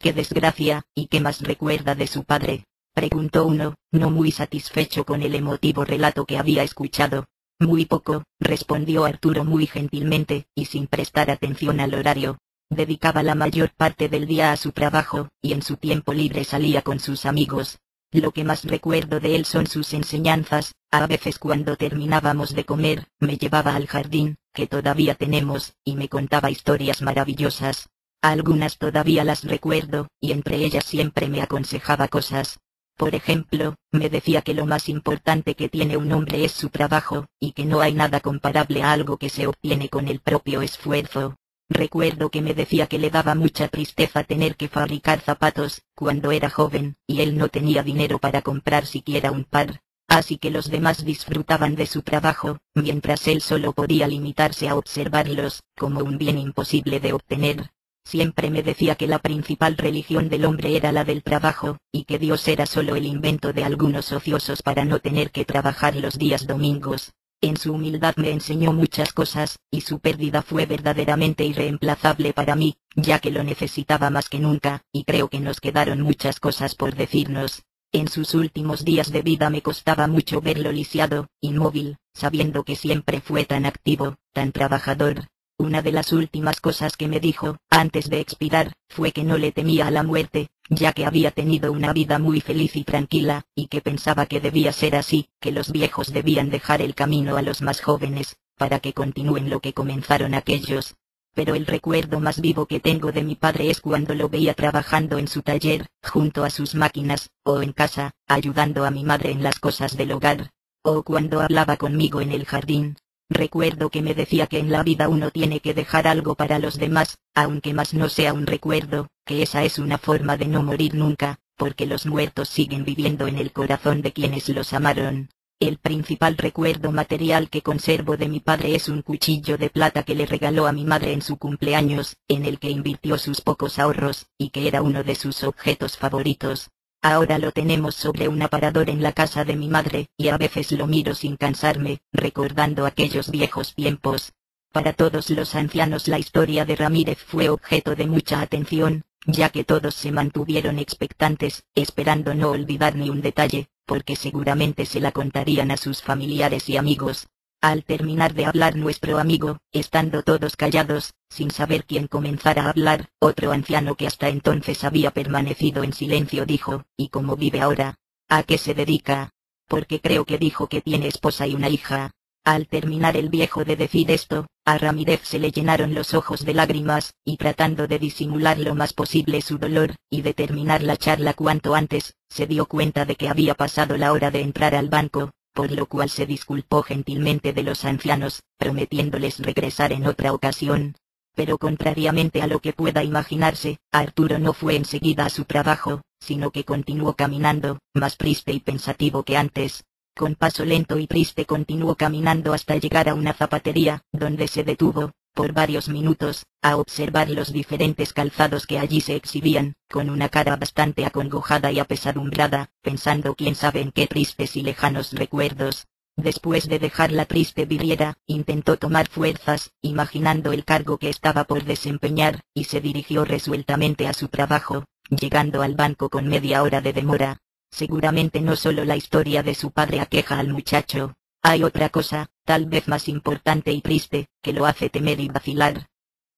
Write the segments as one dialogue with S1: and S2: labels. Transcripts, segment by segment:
S1: ¡Qué desgracia! ¿Y qué más recuerda de su padre?, preguntó uno, no muy satisfecho con el emotivo relato que había escuchado. Muy poco, respondió Arturo muy gentilmente, y sin prestar atención al horario. Dedicaba la mayor parte del día a su trabajo, y en su tiempo libre salía con sus amigos. Lo que más recuerdo de él son sus enseñanzas. A veces cuando terminábamos de comer, me llevaba al jardín, que todavía tenemos, y me contaba historias maravillosas. Algunas todavía las recuerdo, y entre ellas siempre me aconsejaba cosas. Por ejemplo, me decía que lo más importante que tiene un hombre es su trabajo, y que no hay nada comparable a algo que se obtiene con el propio esfuerzo. Recuerdo que me decía que le daba mucha tristeza tener que fabricar zapatos, cuando era joven, y él no tenía dinero para comprar siquiera un par. Así que los demás disfrutaban de su trabajo, mientras él solo podía limitarse a observarlos, como un bien imposible de obtener. Siempre me decía que la principal religión del hombre era la del trabajo, y que Dios era solo el invento de algunos ociosos para no tener que trabajar los días domingos. En su humildad me enseñó muchas cosas, y su pérdida fue verdaderamente irreemplazable para mí, ya que lo necesitaba más que nunca, y creo que nos quedaron muchas cosas por decirnos. En sus últimos días de vida me costaba mucho verlo lisiado, inmóvil, sabiendo que siempre fue tan activo, tan trabajador. Una de las últimas cosas que me dijo, antes de expirar, fue que no le temía a la muerte, ya que había tenido una vida muy feliz y tranquila, y que pensaba que debía ser así, que los viejos debían dejar el camino a los más jóvenes, para que continúen lo que comenzaron aquellos. Pero el recuerdo más vivo que tengo de mi padre es cuando lo veía trabajando en su taller, junto a sus máquinas, o en casa, ayudando a mi madre en las cosas del hogar, o cuando hablaba conmigo en el jardín. Recuerdo que me decía que en la vida uno tiene que dejar algo para los demás, aunque más no sea un recuerdo, que esa es una forma de no morir nunca, porque los muertos siguen viviendo en el corazón de quienes los amaron. El principal recuerdo material que conservo de mi padre es un cuchillo de plata que le regaló a mi madre en su cumpleaños, en el que invirtió sus pocos ahorros, y que era uno de sus objetos favoritos. Ahora lo tenemos sobre un aparador en la casa de mi madre, y a veces lo miro sin cansarme, recordando aquellos viejos tiempos. Para todos los ancianos la historia de Ramírez fue objeto de mucha atención, ya que todos se mantuvieron expectantes, esperando no olvidar ni un detalle, porque seguramente se la contarían a sus familiares y amigos. Al terminar de hablar nuestro amigo, estando todos callados, sin saber quién comenzara a hablar, otro anciano que hasta entonces había permanecido en silencio dijo, ¿y cómo vive ahora? ¿A qué se dedica? Porque creo que dijo que tiene esposa y una hija. Al terminar el viejo de decir esto, a Ramírez se le llenaron los ojos de lágrimas, y tratando de disimular lo más posible su dolor, y de terminar la charla cuanto antes, se dio cuenta de que había pasado la hora de entrar al banco, por lo cual se disculpó gentilmente de los ancianos, prometiéndoles regresar en otra ocasión. Pero contrariamente a lo que pueda imaginarse, Arturo no fue enseguida a su trabajo, sino que continuó caminando, más triste y pensativo que antes. Con paso lento y triste continuó caminando hasta llegar a una zapatería, donde se detuvo, por varios minutos, a observar los diferentes calzados que allí se exhibían, con una cara bastante acongojada y apesadumbrada, pensando quién sabe en qué tristes y lejanos recuerdos. Después de dejar la triste vidriera, intentó tomar fuerzas, imaginando el cargo que estaba por desempeñar, y se dirigió resueltamente a su trabajo, llegando al banco con media hora de demora. Seguramente no solo la historia de su padre aqueja al muchacho. Hay otra cosa, tal vez más importante y triste, que lo hace temer y vacilar.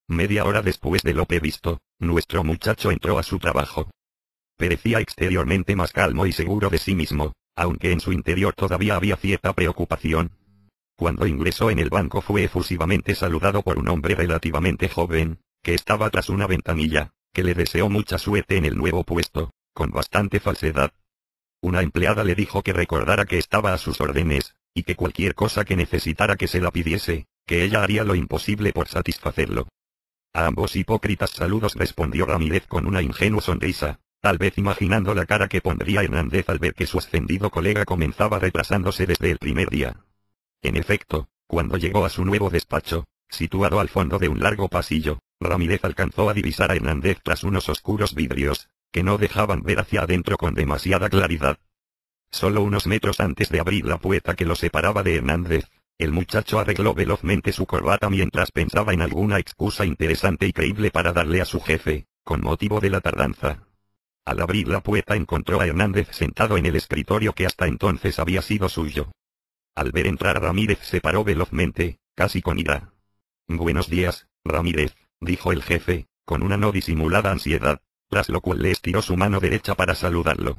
S2: Media hora después de lo previsto, nuestro muchacho entró a su trabajo. Parecía exteriormente más calmo y seguro de sí mismo, aunque en su interior todavía había cierta preocupación. Cuando ingresó en el banco fue efusivamente saludado por un hombre relativamente joven, que estaba tras una ventanilla, que le deseó mucha suerte en el nuevo puesto, con bastante falsedad. Una empleada le dijo que recordara que estaba a sus órdenes, y que cualquier cosa que necesitara que se la pidiese, que ella haría lo imposible por satisfacerlo. A ambos hipócritas saludos respondió Ramírez con una ingenua sonrisa, tal vez imaginando la cara que pondría Hernández al ver que su ascendido colega comenzaba retrasándose desde el primer día. En efecto, cuando llegó a su nuevo despacho, situado al fondo de un largo pasillo, Ramírez alcanzó a divisar a Hernández tras unos oscuros vidrios, que no dejaban ver hacia adentro con demasiada claridad. Solo unos metros antes de abrir la puerta que lo separaba de Hernández, el muchacho arregló velozmente su corbata mientras pensaba en alguna excusa interesante y creíble para darle a su jefe, con motivo de la tardanza. Al abrir la puerta encontró a Hernández sentado en el escritorio que hasta entonces había sido suyo. Al ver entrar a Ramírez se paró velozmente, casi con ira. «Buenos días, Ramírez», dijo el jefe, con una no disimulada ansiedad, tras lo cual le estiró su mano derecha para saludarlo.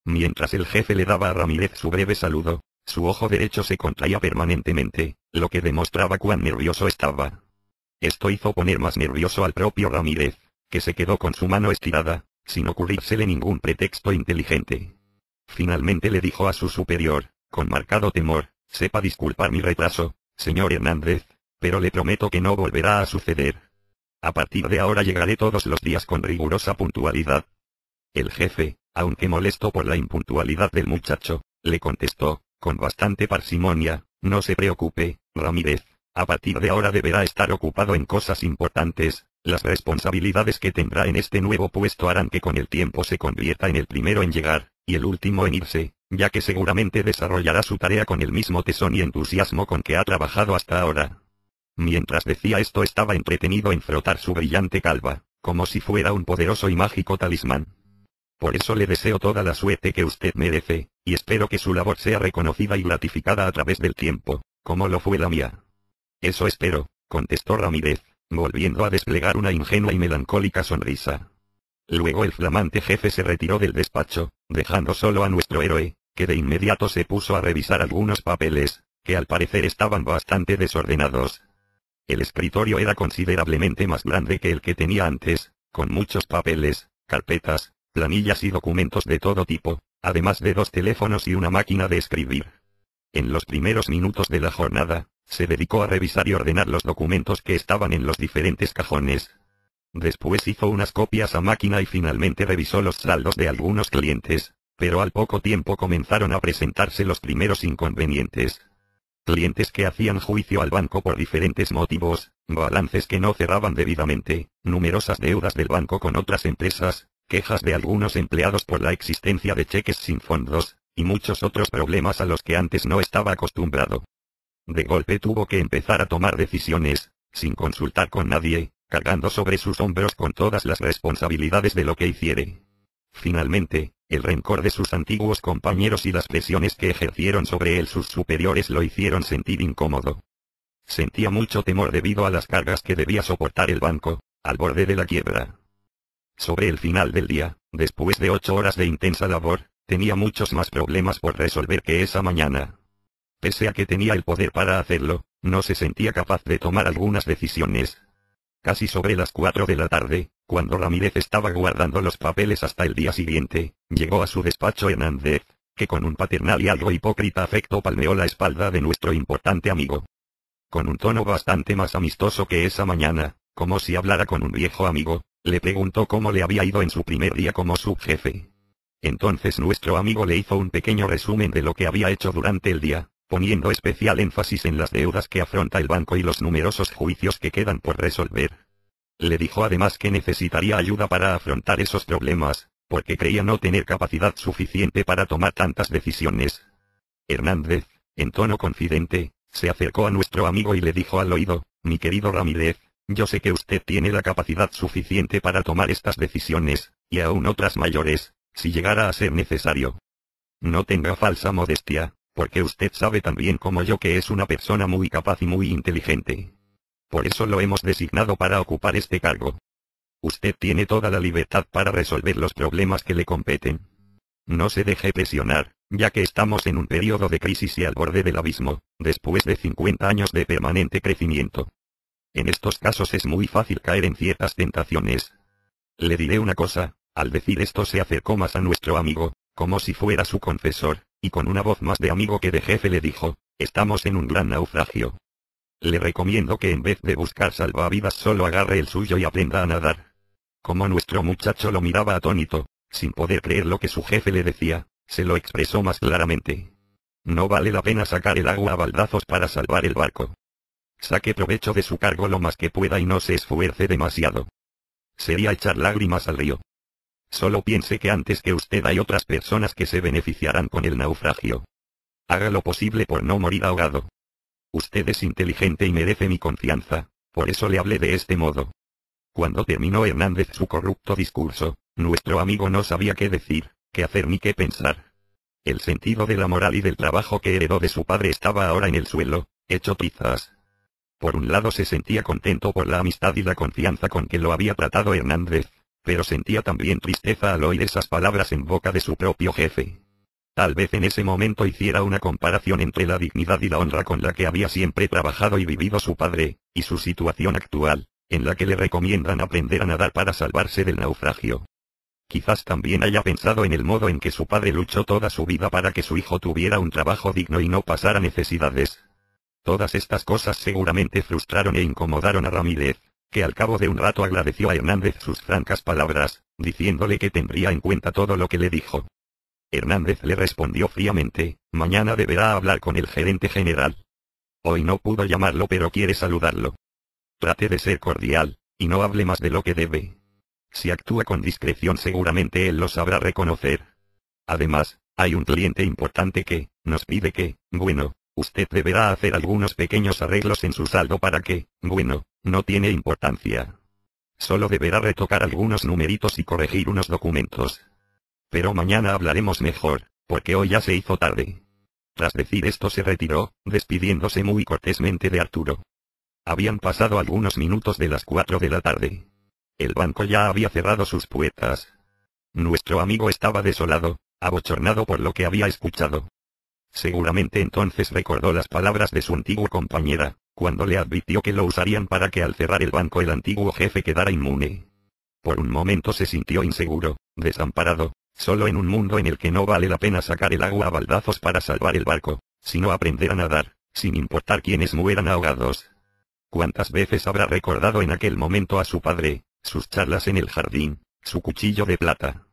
S2: Mientras el jefe le daba a Ramírez su breve saludo, su ojo derecho se contraía permanentemente, lo que demostraba cuán nervioso estaba. Esto hizo poner más nervioso al propio Ramírez, que se quedó con su mano estirada, sin ocurrírsele ningún pretexto inteligente. Finalmente le dijo a su superior, con marcado temor: «Sepa disculpar mi retraso, señor Hernández, pero le prometo que no volverá a suceder. A partir de ahora llegaré todos los días con rigurosa puntualidad». El jefe, aunque molesto por la impuntualidad del muchacho, le contestó, con bastante parsimonia: «No se preocupe, Ramírez, a partir de ahora deberá estar ocupado en cosas importantes. Las responsabilidades que tendrá en este nuevo puesto harán que con el tiempo se convierta en el primero en llegar, y el último en irse, ya que seguramente desarrollará su tarea con el mismo tesón y entusiasmo con que ha trabajado hasta ahora». Mientras decía esto estaba entretenido en frotar su brillante calva, como si fuera un poderoso y mágico talismán. «Por eso le deseo toda la suerte que usted merece, y espero que su labor sea reconocida y gratificada a través del tiempo, como lo fue la mía». «Eso espero», contestó Ramírez, volviendo a desplegar una ingenua y melancólica sonrisa. Luego el flamante jefe se retiró del despacho, dejando solo a nuestro héroe, que de inmediato se puso a revisar algunos papeles, que al parecer estaban bastante desordenados. El escritorio era considerablemente más grande que el que tenía antes, con muchos papeles, carpetas, planillas y documentos de todo tipo, además de 2 teléfonos y una máquina de escribir. En los primeros minutos de la jornada, se dedicó a revisar y ordenar los documentos que estaban en los diferentes cajones. Después hizo unas copias a máquina y finalmente revisó los saldos de algunos clientes, pero al poco tiempo comenzaron a presentarse los primeros inconvenientes. Clientes que hacían juicio al banco por diferentes motivos, balances que no cerraban debidamente, numerosas deudas del banco con otras empresas, quejas de algunos empleados por la existencia de cheques sin fondos, y muchos otros problemas a los que antes no estaba acostumbrado. De golpe tuvo que empezar a tomar decisiones, sin consultar con nadie, cargando sobre sus hombros con todas las responsabilidades de lo que hiciere. Finalmente, el rencor de sus antiguos compañeros y las presiones que ejercieron sobre él sus superiores lo hicieron sentir incómodo. Sentía mucho temor debido a las cargas que debía soportar el banco, al borde de la quiebra. Sobre el final del día, después de 8 horas de intensa labor, tenía muchos más problemas por resolver que esa mañana. Pese a que tenía el poder para hacerlo, no se sentía capaz de tomar algunas decisiones. Casi sobre las 4 de la tarde, cuando Ramírez estaba guardando los papeles hasta el día siguiente, llegó a su despacho Hernández, que con un paternal y algo hipócrita afecto palmeó la espalda de nuestro importante amigo. Con un tono bastante más amistoso que esa mañana, como si hablara con un viejo amigo, le preguntó cómo le había ido en su primer día como subjefe. Entonces nuestro amigo le hizo un pequeño resumen de lo que había hecho durante el día, poniendo especial énfasis en las deudas que afronta el banco y los numerosos juicios que quedan por resolver. Le dijo además que necesitaría ayuda para afrontar esos problemas, porque creía no tener capacidad suficiente para tomar tantas decisiones. Hernández, en tono confidente, se acercó a nuestro amigo y le dijo al oído: «Mi querido Ramírez, yo sé que usted tiene la capacidad suficiente para tomar estas decisiones, y aún otras mayores, si llegara a ser necesario. No tenga falsa modestia, porque usted sabe tan bien como yo que es una persona muy capaz y muy inteligente. Por eso lo hemos designado para ocupar este cargo. Usted tiene toda la libertad para resolver los problemas que le competen. No se deje presionar, ya que estamos en un periodo de crisis y al borde del abismo, después de 50 años de permanente crecimiento. En estos casos es muy fácil caer en ciertas tentaciones. Le diré una cosa». Al decir esto se acercó más a nuestro amigo, como si fuera su confesor, y con una voz más de amigo que de jefe le dijo: «Estamos en un gran naufragio. Le recomiendo que en vez de buscar salvavidas solo agarre el suyo y aprenda a nadar». Como nuestro muchacho lo miraba atónito, sin poder creer lo que su jefe le decía, se lo expresó más claramente: «No vale la pena sacar el agua a baldazos para salvar el barco. Saque provecho de su cargo lo más que pueda y no se esfuerce demasiado. Sería echar lágrimas al río. Solo piense que antes que usted hay otras personas que se beneficiarán con el naufragio. Haga lo posible por no morir ahogado. Usted es inteligente y merece mi confianza, por eso le hablé de este modo. Cuando terminó Hernández su corrupto discurso, nuestro amigo no sabía qué decir, qué hacer ni qué pensar. El sentido de la moral y del trabajo que heredó de su padre estaba ahora en el suelo, hecho trizas. Por un lado se sentía contento por la amistad y la confianza con que lo había tratado Hernández, pero sentía también tristeza al oír esas palabras en boca de su propio jefe. Tal vez en ese momento hiciera una comparación entre la dignidad y la honra con la que había siempre trabajado y vivido su padre, y su situación actual, en la que le recomiendan aprender a nadar para salvarse del naufragio. Quizás también haya pensado en el modo en que su padre luchó toda su vida para que su hijo tuviera un trabajo digno y no pasara necesidades. Todas estas cosas seguramente frustraron e incomodaron a Ramírez, que al cabo de un rato agradeció a Hernández sus francas palabras, diciéndole que tendría en cuenta todo lo que le dijo. Hernández le respondió fríamente, mañana deberá hablar con el gerente general. Hoy no pudo llamarlo pero quiere saludarlo. Trate de ser cordial, y no hable más de lo que debe. Si actúa con discreción seguramente él lo sabrá reconocer. Además, hay un cliente importante que nos pide que, bueno, usted deberá hacer algunos pequeños arreglos en su saldo para que, bueno, no tiene importancia. Solo deberá retocar algunos numeritos y corregir unos documentos. Pero mañana hablaremos mejor, porque hoy ya se hizo tarde. Tras decir esto se retiró, despidiéndose muy cortésmente de Arturo. Habían pasado algunos minutos de las 4 de la tarde. El banco ya había cerrado sus puertas. Nuestro amigo estaba desolado, abochornado por lo que había escuchado. Seguramente entonces recordó las palabras de su antigua compañera, cuando le advirtió que lo usarían para que al cerrar el banco el antiguo jefe quedara inmune. Por un momento se sintió inseguro, desamparado, solo en un mundo en el que no vale la pena sacar el agua a baldazos para salvar el barco, sino aprender a nadar, sin importar quiénes mueran ahogados. ¿Cuántas veces habrá recordado en aquel momento a su padre, sus charlas en el jardín, su cuchillo de plata?